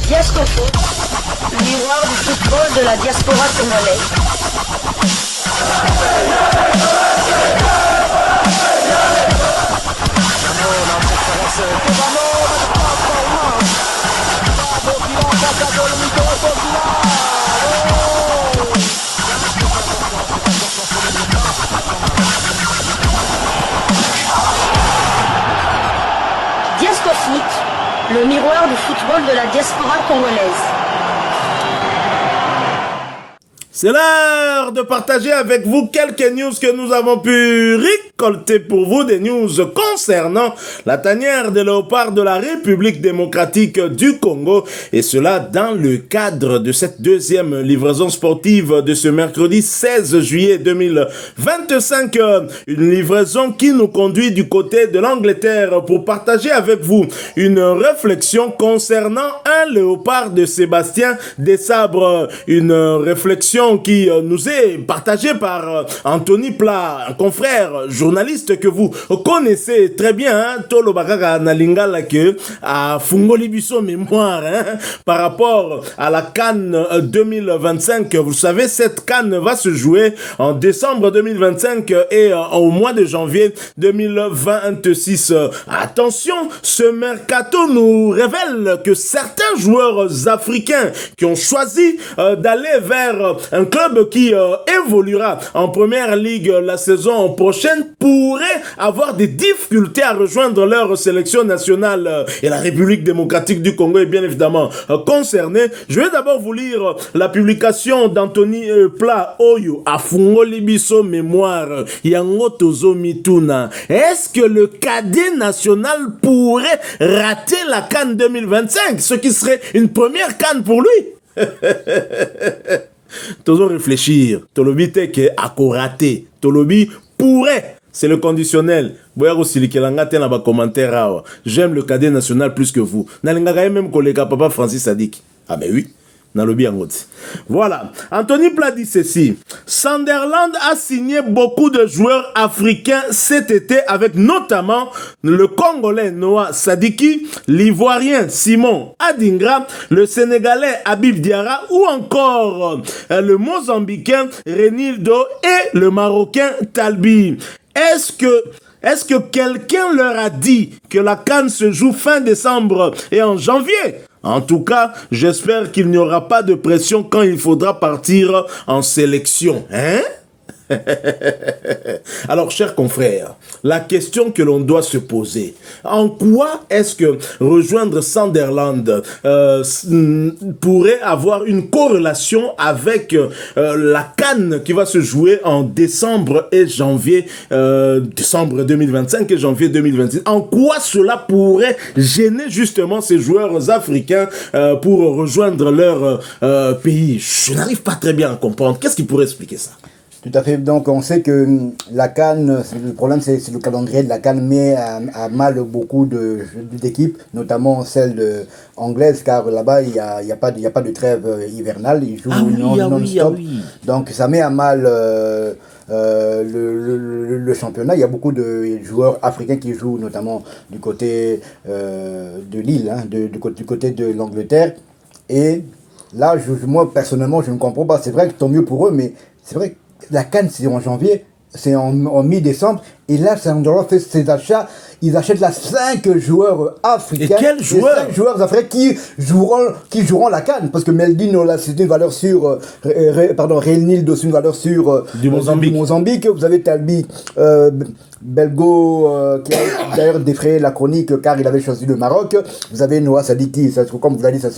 Diascofoot, le miroir du football de la diaspora congolaise. Diascofoot, le miroir du football de la diaspora congolaise. C'est l'heure de partager avec vous quelques news que nous avons pu récolter pour vous, des news concernant la tanière de léopard de la République démocratique du Congo, et cela dans le cadre de cette deuxième livraison sportive de ce mercredi 16 juillet 2025, une livraison qui nous conduit du côté de l'Angleterre pour partager avec vous une réflexion concernant un léopard de Sébastien Desabre, une réflexion qui nous est partagé par Anthony Pla, un confrère journaliste que vous connaissez très bien, hein, Tolo Bakaka Nalingala, que à Fungoli Bisso mémoire, hein, par rapport à la CAN 2025. Vous savez, cette CAN va se jouer en décembre 2025 et au mois de janvier 2026. Attention, ce mercato nous révèle que certains joueurs africains qui ont choisi d'aller vers un club qui évoluera en première ligue la saison prochaine pourrait avoir des difficultés à rejoindre leur sélection nationale, et la République démocratique du Congo est bien évidemment concernée. Je vais d'abord vous lire la publication d'Anthony Pla Oyo à Fungoli Bisso mémoire Yango Tozo Mituna. Est-ce que le cadet national pourrait rater la CAN 2025, ce qui serait une première CAN pour lui? Toujours réfléchir. Tolobi teke akoraté. Tolobi pourrait. C'est le conditionnel. J'aime le cadet national plus que vous. Même collègue papa Francis Sadik. Ah ben oui. Voilà. Anthony Pla dit ceci. Sunderland a signé beaucoup de joueurs africains cet été, avec notamment le Congolais Noah Sadiki, l'Ivoirien Simon Adingra, le Sénégalais Habib Diarra ou encore le Mozambicain Renildo et le Marocain Talbi. Est-ce que quelqu'un leur a dit que la CAN se joue fin décembre et en janvier? En tout cas, j'espère qu'il n'y aura pas de pression quand il faudra partir en sélection. Hein? Alors, chers confrères, la question que l'on doit se poser, en quoi est-ce que rejoindre Sunderland pourrait avoir une corrélation avec la CAN qui va se jouer en décembre et janvier, décembre 2025 et janvier 2026? En quoi cela pourrait gêner justement ces joueurs africains pour rejoindre leur pays? Je n'arrive pas très bien à comprendre. Qu'est-ce qui pourrait expliquer ça? Tout à fait. Donc, on sait que la CAN, le problème, c'est le calendrier de la CAN met à mal beaucoup d'équipes, notamment celles anglaises, car là-bas, il y a pas de trêve hivernale. Ils jouent non-stop. Donc, ça met à mal le championnat. Il y a beaucoup de joueurs africains qui jouent, notamment du côté de Lille, hein, du côté de l'Angleterre. Et là, moi, personnellement, je ne comprends pas. C'est vrai que tant mieux pour eux, mais c'est vrai que la CAN, c'est en janvier, c'est en mi-décembre, et là, Sunderland fait ses achats. Ils achètent là 5 joueurs africains. Et quels joueurs? 5 joueurs africains qui joueront la CAN. Parce que Meldino, là, c'est une valeur sûre. Renildo, c'est une valeur sûre du Mozambique. Vous avez Talbi Belgo, qui a d'ailleurs défrayé la chronique car il avait choisi le Maroc. Vous avez Noah Sadiki, comme vous l'avez dit, ça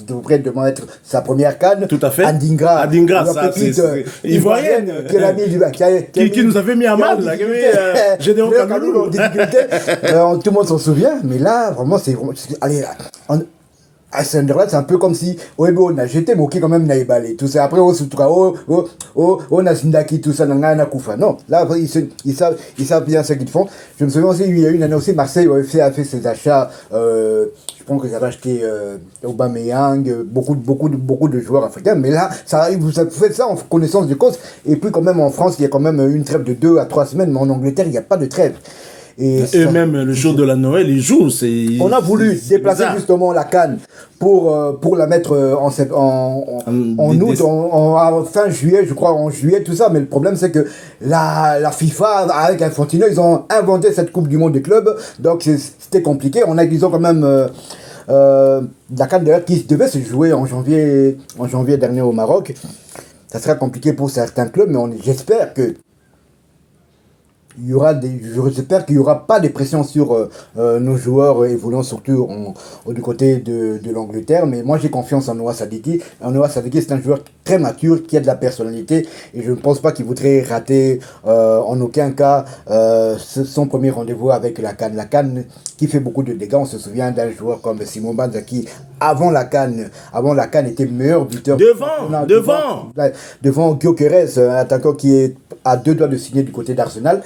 devrait être sa première CAN. Tout à fait. Andingra, ça, c'est ivoirienne. Qui nous avait mis à mal. Gédéon Kaloulou. Tout le monde s'en souvient, mais là, vraiment, allez, à Sunderland, c'est un peu comme si on a jeté Moki quand même Naïbalé, tout ça. Après, on a Sindaki, tout ça, Nangana Koufa. Non, là, ils savent bien ce qu'ils font. Je me souviens aussi, il y a eu une année aussi, Marseille a fait ses achats. Je pense qu'ils avaient acheté Aubameyang, beaucoup de joueurs africains. Mais là, ça arrive, vous faites ça en connaissance de cause. Et puis, quand même, en France, il y a quand même une trêve de 2 à 3 semaines, mais en Angleterre, il n'y a pas de trêve. Et même le jour de la Noël, ils jouent. On a voulu déplacer justement la CAN pour la mettre en août, en fin juillet, je crois, en juillet, tout ça. Mais le problème, c'est que la FIFA, avec Infantino, ils ont inventé cette Coupe du Monde des clubs. Donc, c'était compliqué. Ils ont quand même la CAN d'ailleurs qui devait se jouer en janvier dernier au Maroc. Ça sera compliqué pour certains clubs, mais j'espère que j'espère qu'il n'y aura pas de pression sur nos joueurs évoluant surtout du côté de l'Angleterre. Mais moi j'ai confiance en Noah Sadiki. Noah Sadiki, c'est un joueur très mature qui a de la personnalité et je ne pense pas qu'il voudrait rater en aucun cas son premier rendez-vous avec la CAN. La CAN qui fait beaucoup de dégâts. On se souvient d'un joueur comme Simon Banza qui avant la CAN était meilleur buteur devant Gyökeres, un attaquant qui est à 2 doigts de signer du côté d'Arsenal.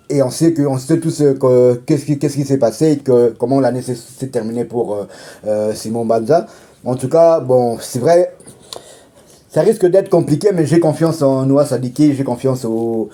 Et on sait tous qu'est-ce qui s'est passé et comment l'année s'est terminée pour Simon Banza. En tout cas, bon, c'est vrai, ça risque d'être compliqué, mais j'ai confiance en Noah Sadiki, j'ai confiance aux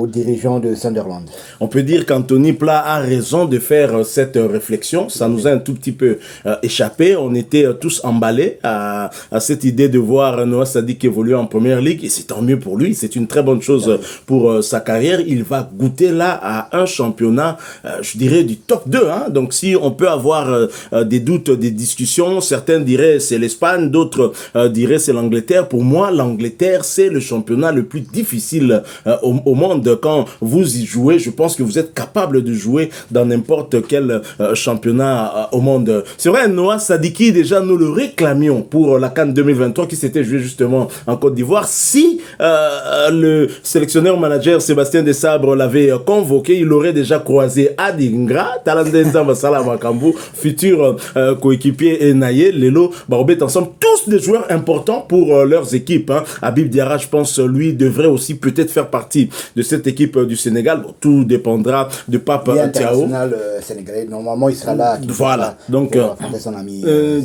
dirigeants de Sunderland. On peut dire qu'Anthony Plat a raison de faire cette réflexion. Ça nous a un tout petit peu échappé. On était tous emballés à cette idée de voir Noah Sadiki évoluer en première ligue et c'est tant mieux pour lui. C'est une très bonne chose pour sa carrière. Il va goûter là à un championnat, je dirais, du top 2. Hein. Donc si on peut avoir des doutes, des discussions, certains diraient c'est l'Espagne, d'autres diraient c'est l'Angleterre. Pour moi, l'Angleterre, c'est le championnat le plus difficile au monde. Quand vous y jouez, je pense que vous êtes capable de jouer dans n'importe quel championnat au monde. C'est vrai, Noah Sadiki, déjà nous le réclamions pour la CAN 2023 qui s'était jouée justement en Côte d'Ivoire. Si le sélectionneur-manager Sébastien Desabre l'avait convoqué, il aurait déjà croisé Adingra, Talandenza Masala Makambu, futur coéquipier et Naye, Lelo, Barobet, ensemble, tous des joueurs importants pour leurs équipes. Hein. Habib Diarra, je pense, lui, devrait aussi peut-être faire partie de cette équipe du Sénégal. Bon, tout dépendra de Pape Thiaw. International sénégalais, normalement il sera là. Voilà, donc son ami,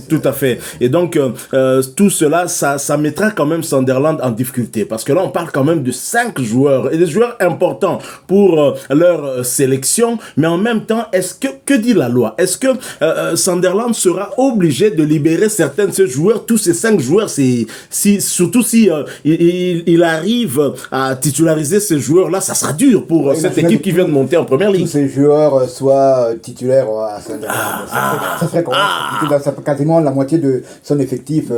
tout à fait. Et donc tout cela, ça mettra quand même Sunderland en difficulté parce que là on parle quand même de 5 joueurs et des joueurs importants pour leur sélection. Mais en même temps, que dit la loi? Est-ce que Sunderland sera obligé de libérer certains de ces joueurs, tous ces 5 joueurs, surtout si il arrive à titulariser ces joueurs-là, ça sera dur pour cette équipe qui vient de monter en première ligue. Tous ces joueurs soient titulaires à Sunderland. Ça serait quasiment la moitié de son effectif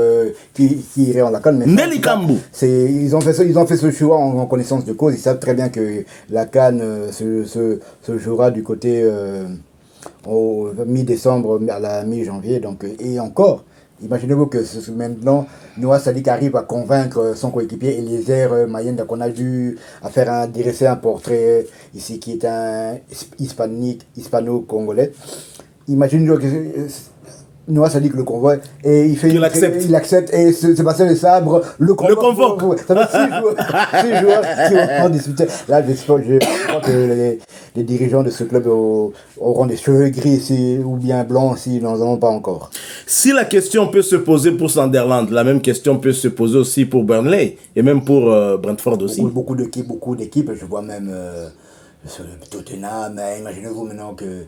qui irait en la CAN. Nelly Kambu. Ils ont fait ce choix en connaissance de cause. Ils savent très bien que la CAN se jouera du côté au mi-décembre à la mi-janvier. Donc, et encore, imaginez-vous que maintenant, Noah Sadik arrive à convaincre son coéquipier Eliezer Mayenda qu'on a dû dresser un portrait ici qui est un hispano-congolais. Imaginez-vous que Noah Sadik le convoie et il accepte et Sébastien Desabre le convoque. Ça fait 6 joueurs qui vont discuter. Là, je crois que les dirigeants de ce club auront des cheveux gris ici, ou bien blancs s'ils n'en ont pas encore. Si la question peut se poser pour Sunderland, la même question peut se poser aussi pour Burnley et même pour Brentford aussi. Beaucoup d'équipes, je vois même Tottenham. Imaginez-vous maintenant que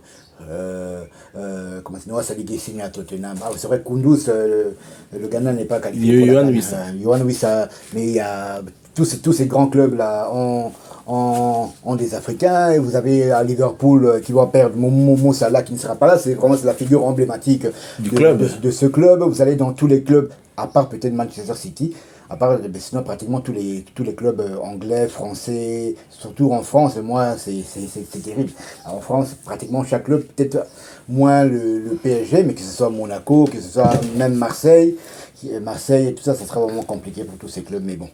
Noah Sadiki signe à Tottenham. C'est vrai que Kunduz, le Ghana n'est pas qualifié. Yohan Wissa, mais il y a tous ces grands clubs là ont des Africains, et vous avez à Liverpool qui va perdre Momo Salah qui ne sera pas là. C'est vraiment la figure emblématique de ce club. Vous allez dans tous les clubs, à part peut-être Manchester City, sinon pratiquement tous les clubs anglais, français, surtout en France. Moi, c'est terrible. En France, pratiquement chaque club, peut-être moins le PSG, mais que ce soit Monaco, que ce soit même Marseille et tout ça, ça sera vraiment compliqué pour tous ces clubs. Mais bon,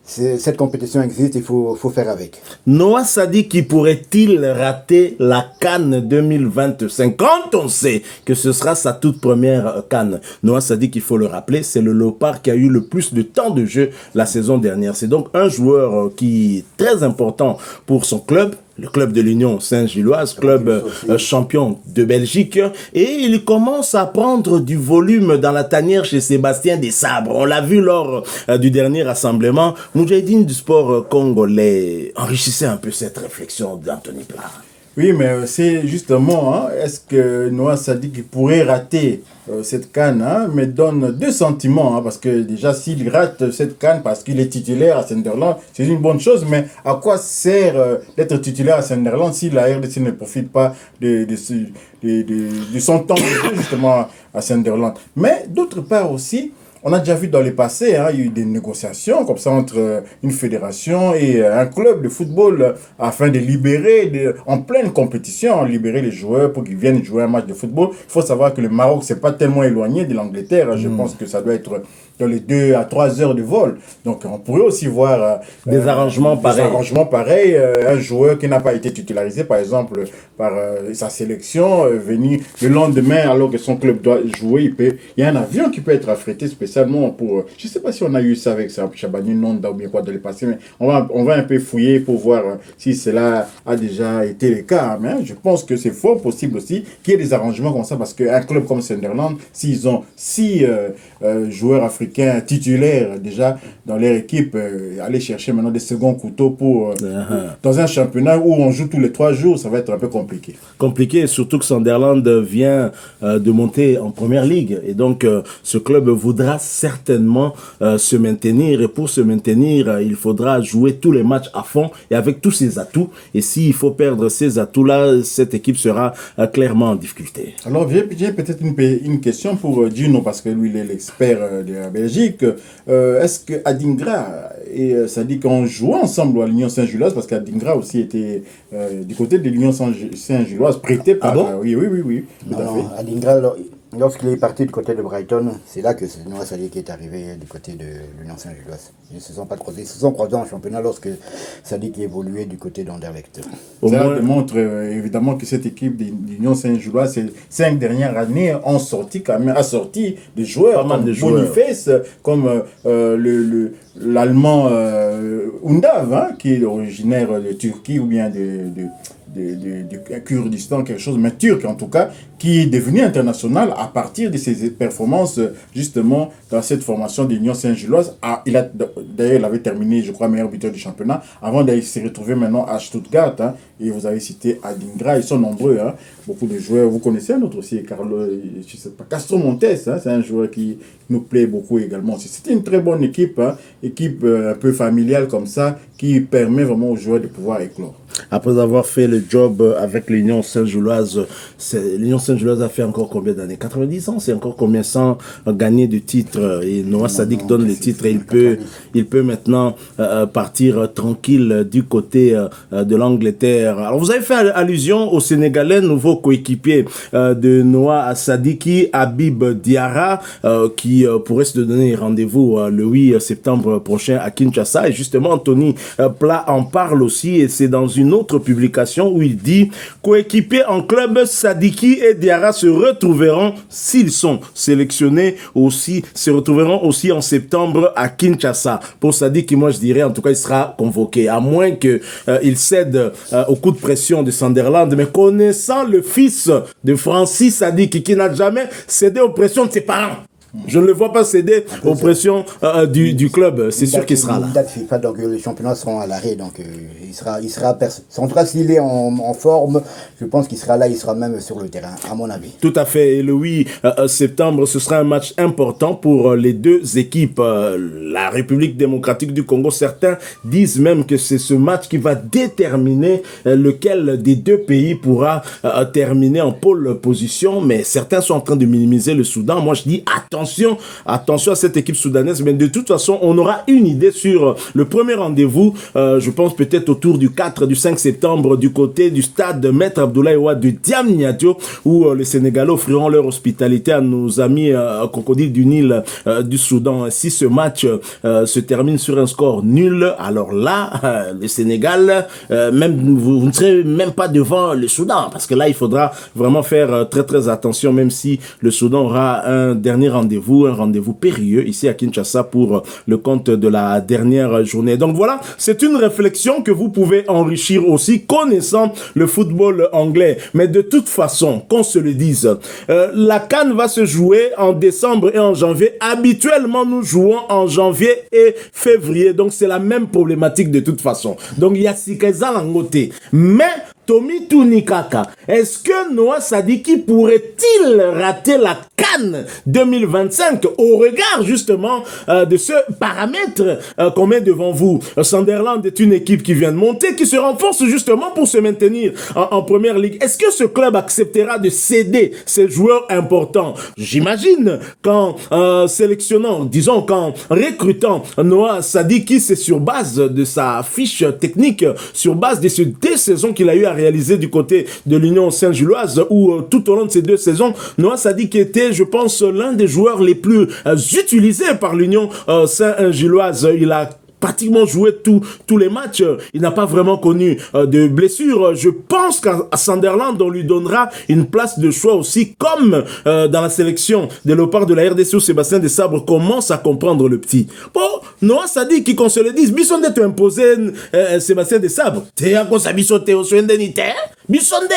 cette compétition existe, il faut faire avec. Noah Sadiki pourrait-il rater la CAN 2025 quand on sait que ce sera sa toute première CAN? Noah Sadiki, il faut le rappeler, c'est le Léopard qui a eu le plus de temps de jeu la saison dernière. C'est donc un joueur qui est très important pour son club le club de l'Union Saint-Gilloise, club champion de Belgique, et il commence à prendre du volume dans la tanière chez Sébastien Desabre. On l'a vu lors du dernier rassemblement. Moudjahidine du sport congolais enrichissait un peu cette réflexion d'Anthony Pla. Oui, mais c'est justement, est-ce que Noah Sadik pourrait rater cette CAN, me donne deux sentiments, parce que déjà s'il rate cette CAN parce qu'il est titulaire à Sunderland, c'est une bonne chose, mais à quoi sert d'être titulaire à Sunderland si la RDC ne profite pas de son temps de jeu justement à Sunderland? Mais d'autre part aussi, on a déjà vu dans le passé, il y a eu des négociations comme ça entre une fédération et un club de football afin de libérer, en pleine compétition, libérer les joueurs pour qu'ils viennent jouer un match de football. Il faut savoir que le Maroc, c'est pas tellement éloigné de l'Angleterre. Je pense que ça doit être dans les 2 à 3 heures de vol. Donc on pourrait aussi voir des arrangements pareils. Un joueur qui n'a pas été titularisé, par exemple, par sa sélection, venir le lendemain alors que son club doit jouer. Il y a un avion qui peut être affrété spécialement pour... je ne sais pas si on a eu ça avec Chabani Nonda ou bien quoi dans le passé, mais on va un peu fouiller pour voir si cela a déjà été le cas. Mais je pense que c'est fort possible aussi qu'il y ait des arrangements comme ça, parce qu'un club comme Sunderland, s'ils ont 6 joueurs africains titulaires déjà dans leur équipe, aller chercher maintenant des seconds couteaux pour dans un championnat où on joue tous les 3 jours, ça va être un peu compliqué. Compliqué, surtout que Sunderland vient de monter en première ligue, et donc ce club voudra certainement se maintenir, et pour se maintenir, il faudra jouer tous les matchs à fond et avec tous ses atouts, et s'il faut perdre ces atouts-là, cette équipe sera clairement en difficulté. Alors j'ai peut-être une question pour Gino, parce que lui il est l'expert de la Belgique. Est-ce que Adingra et Sadik ont joué ensemble à l'Union Saint-Gilloise, parce qu'Adingra aussi était du côté de l'Union Saint-Gilloise, prêté par... Oui, tout à fait. Adingra, lorsqu'il est parti du côté de Brighton, c'est là que Noah Sadik est arrivé du côté de l'Union Saint-Gilloise. Ils ne se sont pas croisés. Ils se sont croisés en championnat lorsque Sadik évoluait du côté d'Anderlecht. Ça démontre évidemment que cette équipe de l'Union Saint-Gilloise, ces 5 dernières années, a sorti des joueurs comme Boniface, comme l'Allemand Undav, qui est originaire de Turquie ou bien du Kurdistan, quelque chose, mais turc en tout cas, qui est devenu international à partir de ses performances justement dans cette formation de l'Union Saint-Gilloise. D'ailleurs, il avait terminé, je crois, meilleur buteur du championnat avant d'aller se retrouver maintenant à Stuttgart. Et vous avez cité Adingra, ils sont nombreux. Beaucoup de joueurs, vous connaissez un autre aussi, je sais pas, Castro Montes, c'est un joueur qui nous plaît beaucoup également. C'était une très bonne équipe, équipe un peu familiale comme ça, qui permet vraiment aux joueurs de pouvoir éclore. Après avoir fait le job avec l'Union Saint-Gilloise, l'Union Saint-Gilloise a fait encore combien d'années? 90 ans, c'est encore combien sans gagner de titres? Et Noah Sadik donne les titres, et il peut maintenant partir tranquille du côté de l'Angleterre. Alors vous avez fait allusion au Sénégalais, nouveau coéquipier de Noah Sadiki, Habib Diarra, qui pourrait se donner rendez-vous le 8 septembre prochain à Kinshasa. Et justement, Anthony Pla en parle aussi, et c'est dans une autre publication où il dit: coéquipiers en club, Sadiki et Diarra se retrouveront, s'ils sont sélectionnés aussi, se retrouveront aussi en septembre à Kinshasa. Pour Sadiki, moi je dirais, en tout cas, il sera convoqué, à moins qu'il cède au coup de pression de Sunderland. Mais connaissant le fils de Francis Sadiki, qui n'a jamais cédé aux pressions de ses parents, je ne le vois pas céder aux pressions du club. C'est sûr qu'il sera là. Date FIFA, donc les championnats seront à l'arrêt, donc il sera en tout cas, s'il est en forme, je pense qu'il sera là, il sera même sur le terrain, à mon avis. Tout à fait. Et le 8 septembre, ce sera un match important pour les deux équipes. La République démocratique du Congo, certains disent même que c'est ce match qui va déterminer lequel des deux pays pourra terminer en pole position. Mais certains sont en train de minimiser le Soudan. Moi, je dis attention à cette équipe soudanaise. Mais de toute façon, on aura une idée sur le premier rendez-vous. Je pense peut-être autour du 4, du 5 septembre, du côté du stade Maître Abdoulaye Wade de Diamniadio, où les Sénégalais offriront leur hospitalité à nos amis crocodiles du Nil du Soudan. Si ce match se termine sur un score nul, alors là, le Sénégal, vous ne serez même pas devant le Soudan, parce que là, il faudra vraiment faire très très attention, même si le Soudan aura un dernier rendez-vous rendez-vous périlleux ici à Kinshasa pour le compte de la dernière journée. Donc voilà, c'est une réflexion que vous pouvez enrichir aussi connaissant le football anglais. Mais de toute façon, qu'on se le dise, la CAN va se jouer en décembre et en janvier. Habituellement, nous jouons en janvier et février. Donc c'est la même problématique de toute façon. Donc il y a Sikeza Langote. Mais Tommy Tunikaka, est-ce que Noah Sadiki pourrait-il rater la CAN 2025 au regard justement de ce paramètre qu'on met devant vous? Sunderland est une équipe qui vient de monter, qui se renforce justement pour se maintenir en première ligue. Est-ce que ce club acceptera de céder ses joueurs importants? J'imagine qu'en sélectionnant, disons qu'en recrutant Noah Sadiki, c'est sur base de sa fiche technique, sur base de ces 2 saisons qu'il a eu à réalisé du côté de l'Union Saint-Gilloise où tout au long de ces 2 saisons, Noah Sadiki était, je pense, l'un des joueurs les plus utilisés par l'Union Saint-Gilloise. Il a pratiquement joué tous les matchs. Il n'a pas vraiment connu de blessures. Je pense qu'à Sunderland, on lui donnera une place de choix aussi, comme dans la sélection des Léopards de la RDC où Sébastien Desabre commence à comprendre le petit. Bon, Noah Sadiki, qu'on se le dise, Bissonde te imposé Sébastien Desabre. T'es à cause de Bissonde au soin de Nité? Bissonde!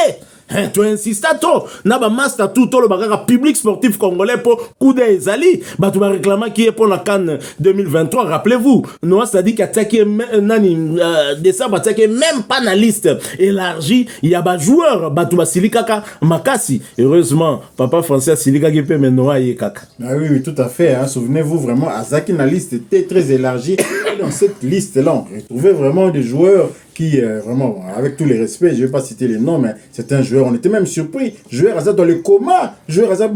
Tu insistes trop. Naba master tout le bagage public sportif congolais pour Koude Ezali. Bah tu vas réclamer qui est pour la CAN 2023. Rappelez-vous, Noah Sadiki a attaqué nani décembre attaqué même pas na liste élargie. Il y a ba joueur bah tu vas Silikaka Makasi. Heureusement, papa français Silika qui peut mais Noah Yekaka. Ah oui, tout à fait. Hein. Souvenez-vous vraiment, Azaki na liste était très élargie. Et dans cette liste-là, on retrouvait vraiment des joueurs qui, vraiment, avec tous les respects, je ne vais pas citer les noms, mais c'est un joueur, on était même surpris. Joueur Hazard dans le coma, joueur Hazard,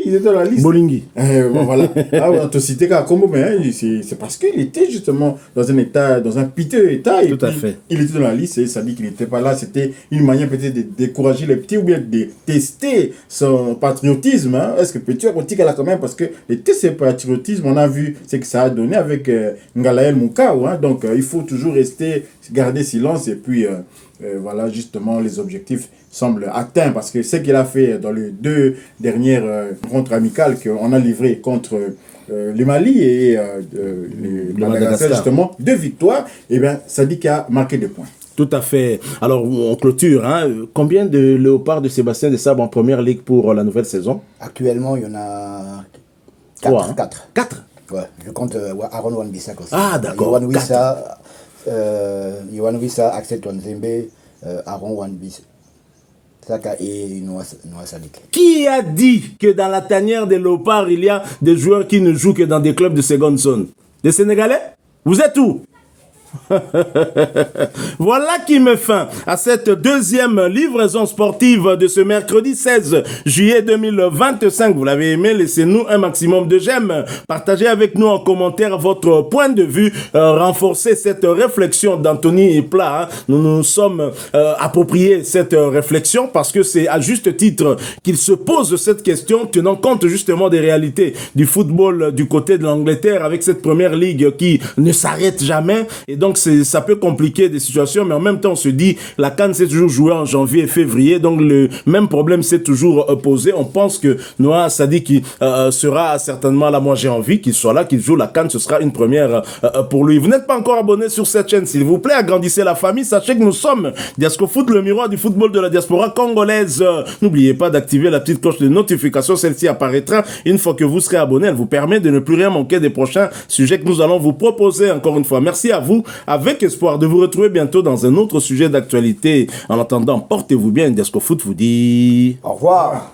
il est dans la liste. Bolingui. Bon, voilà. Ah, on te citait qu'à Combo, mais c'est parce qu'il était justement dans un état, dans un piteux état. Tout à fait. Il était dans la liste et ça dit qu'il n'était pas là. C'était une manière peut-être de décourager les petits ou bien de tester son patriotisme. Hein. Est-ce que petit à là quand même, parce que les tests de patriotisme, on a vu ce que ça a donné avec Ngalael Moukao. Hein. Donc, il faut toujours garder silence et puis voilà, justement, les objectifs semblent atteints parce que ce qu'il a fait dans les 2 dernières rencontres amicales qu'on a livrées contre le Mali et le Madagascar, justement, 2 victoires, et bien, ça dit qu'il a marqué 2 points. Tout à fait. Alors, on clôture. Hein. Combien de Léopards de Sébastien Desabre en première ligue pour la nouvelle saison? Actuellement, il y en a 3. 4. 4 Ouais, je compte Aaron Wan-Bissaka aussi. Ah, d'accord. Yohan Wissa, Axel Twanzembe, Aaron Wan-Bissaka et Noah Sadiki. Qui a dit que dans la tanière des Léopards, il y a des joueurs qui ne jouent que dans des clubs de seconde zone? Des Sénégalais? Vous êtes où? Voilà qui met fin à cette 2e livraison sportive de ce mercredi 16 juillet 2025. Vous l'avez aimé, laissez-nous un maximum de j'aime. Partagez avec nous en commentaire votre point de vue. Renforcez cette réflexion d'Anthony Plat. Hein. Nous nous sommes appropriés cette réflexion parce que c'est à juste titre qu'il se pose cette question, tenant compte justement des réalités du football du côté de l'Angleterre avec cette première ligue qui ne s'arrête jamais. Et donc, ça peut compliquer des situations, mais en même temps, on se dit, la CAN s'est toujours jouée en janvier et février, donc le même problème s'est toujours posé. On pense que Noah Sadiki sera certainement là. Moi, j'ai envie qu'il soit là, qu'il joue la CAN. Ce sera une première pour lui. Vous n'êtes pas encore abonné sur cette chaîne, s'il vous plaît, agrandissez la famille. Sachez que nous sommes Diasco Foot, le miroir du football de la diaspora congolaise. N'oubliez pas d'activer la petite cloche de notification. Celle-ci apparaîtra une fois que vous serez abonné. Elle vous permet de ne plus rien manquer des prochains sujets que nous allons vous proposer. Encore une fois, merci à vous. Avec espoir de vous retrouver bientôt dans un autre sujet d'actualité. En attendant, portez-vous bien. Diasco Foot vous dit au revoir.